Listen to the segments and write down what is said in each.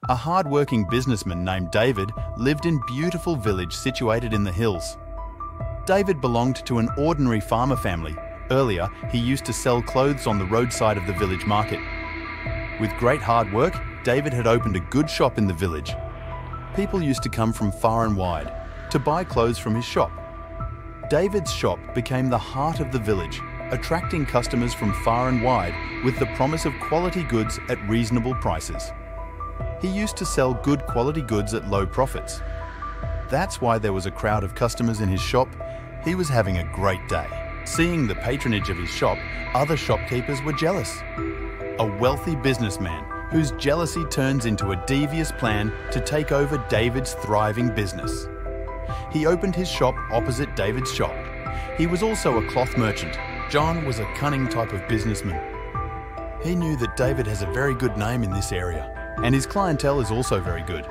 A hard-working businessman named David lived in a beautiful village situated in the hills. David belonged to an ordinary farmer family. Earlier, he used to sell clothes on the roadside of the village market. With great hard work, David had opened a good shop in the village. People used to come from far and wide to buy clothes from his shop. David's shop became the heart of the village, attracting customers from far and wide with the promise of quality goods at reasonable prices. He used to sell good quality goods at low profits. That's why there was a crowd of customers in his shop. He was having a great day. Seeing the patronage of his shop, other shopkeepers were jealous. A wealthy businessman whose jealousy turns into a devious plan to take over David's thriving business. He opened his shop opposite David's shop. He was also a cloth merchant. John was a cunning type of businessman. He knew that David has a very good name in this area, and his clientele is also very good.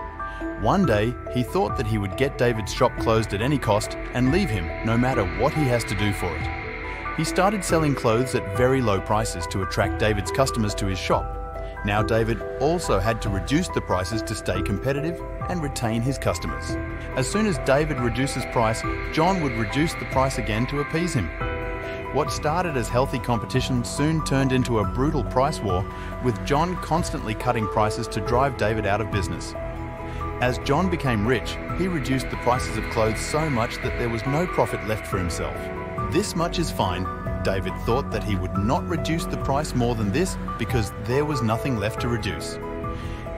One day, he thought that he would get David's shop closed at any cost and leave him no matter what he has to do for it. He started selling clothes at very low prices to attract David's customers to his shop. Now David also had to reduce the prices to stay competitive and retain his customers. As soon as David reduces price, John would reduce the price again to appease him. What started as healthy competition soon turned into a brutal price war, with John constantly cutting prices to drive David out of business. As John became rich, he reduced the prices of clothes so much that there was no profit left for himself. This much is fine. David thought that he would not reduce the price more than this because there was nothing left to reduce.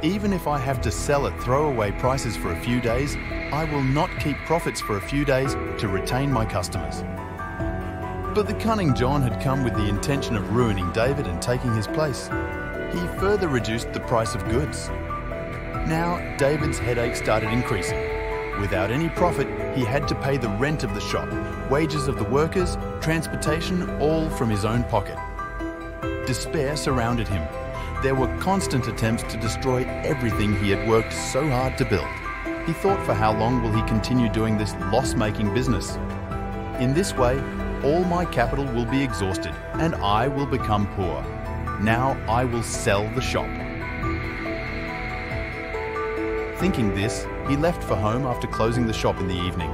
Even if I have to sell at throwaway prices for a few days, I will not keep profits for a few days to retain my customers. But the cunning John had come with the intention of ruining David and taking his place. He further reduced the price of goods. Now, David's headache started increasing. Without any profit, he had to pay the rent of the shop, wages of the workers, transportation, all from his own pocket. Despair surrounded him. There were constant attempts to destroy everything he had worked so hard to build. He thought, for how long will he continue doing this loss-making business? In this way, all my capital will be exhausted and I will become poor. Now I will sell the shop. Thinking this, he left for home after closing the shop in the evening.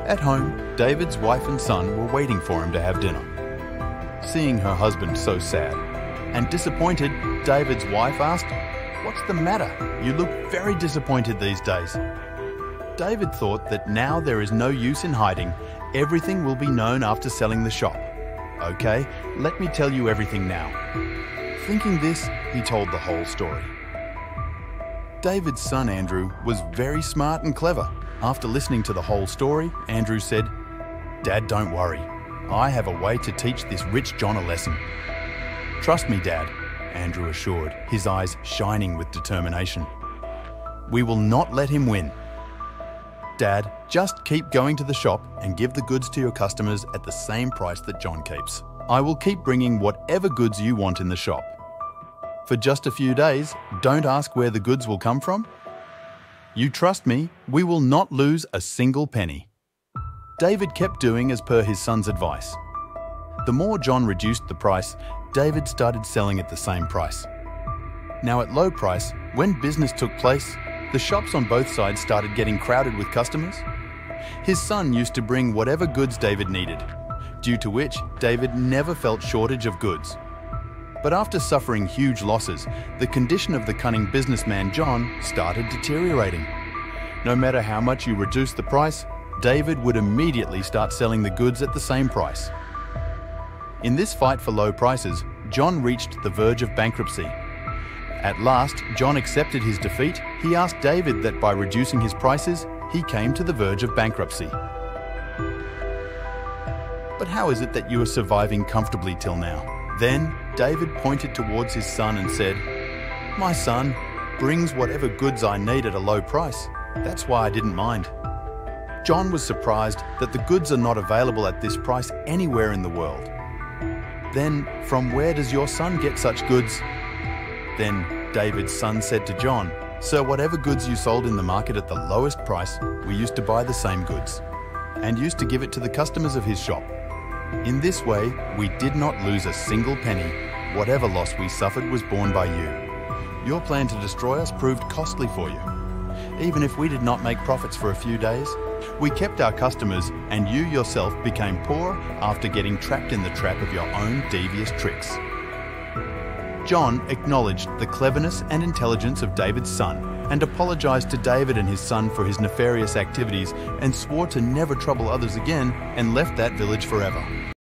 At home, David's wife and son were waiting for him to have dinner. Seeing her husband so sad and disappointed, David's wife asked, "What's the matter? You look very disappointed these days." David thought that now there is no use in hiding. Everything will be known after selling the shop. Okay, let me tell you everything now. Thinking this, he told the whole story. David's son Andrew was very smart and clever. After listening to the whole story, Andrew said, "Dad, don't worry. I have a way to teach this rich John a lesson." "Trust me, Dad," Andrew assured, his eyes shining with determination. "We will not let him win. Dad, just keep going to the shop and give the goods to your customers at the same price that John keeps. I will keep bringing whatever goods you want in the shop. For just a few days, don't ask where the goods will come from. You trust me, we will not lose a single penny." David kept doing as per his son's advice. The more John reduced the price, David started selling at the same price. Now at low price, when business took place, the shops on both sides started getting crowded with customers. His son used to bring whatever goods David needed, due to which David never felt shortage of goods. But after suffering huge losses, the condition of the cunning businessman John started deteriorating. No matter how much you reduced the price, David would immediately start selling the goods at the same price. In this fight for low prices, John reached the verge of bankruptcy. At last, John accepted his defeat. He asked David that by reducing his prices, he came to the verge of bankruptcy. "But how is it that you are surviving comfortably till now?" Then David pointed towards his son and said, "My son brings whatever goods I need at a low price. That's why I didn't mind." John was surprised that the goods are not available at this price anywhere in the world. "Then from where does your son get such goods?" Then David's son said to John, "Sir, whatever goods you sold in the market at the lowest price, we used to buy the same goods and used to give it to the customers of his shop. In this way, we did not lose a single penny. Whatever loss we suffered was borne by you. Your plan to destroy us proved costly for you. Even if we did not make profits for a few days, we kept our customers and you yourself became poor after getting trapped in the trap of your own devious tricks. John acknowledged the cleverness and intelligence of David's son and apologized to David and his son for his nefarious activities and swore to never trouble others again and left that village forever.